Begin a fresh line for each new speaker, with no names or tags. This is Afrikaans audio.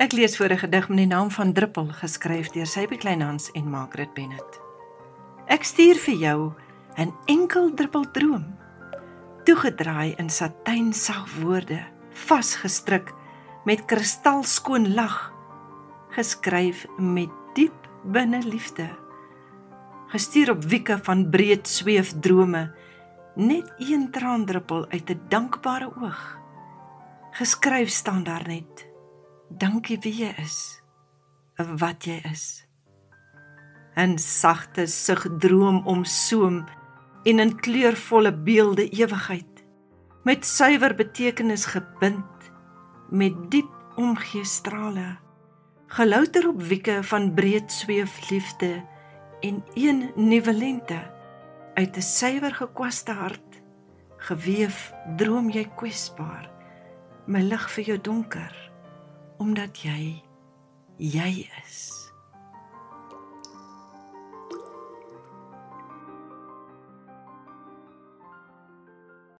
Ek lees voor 'n gedig met die naam van Druppel, geskryf deur Sybe Kleinhans en Margaret Bennett. Ek stuur vir jou 'n enkel druppel droom, toegedraai in satijn sag woorde, vasgestrik met kristalskoon lag, geskryf met diep binne liefde, gestuur op wieke van breed sweef drome, net een traandruppel uit 'n dankbare oog, geskryf staan daar net, dankie wie jy is, wat jy is. In sagte sugdroom omsoom en in kleurvolle beelde ewigheid, met suiwer betekenis gebind, met diep omgee strale, gelouter op wieke van breed sweef liefde en een nuwe lente, uit 'n suiwer gekwaste hart, geweef droom jy kwesbaar, my lig vir jou donker, omdat jy is.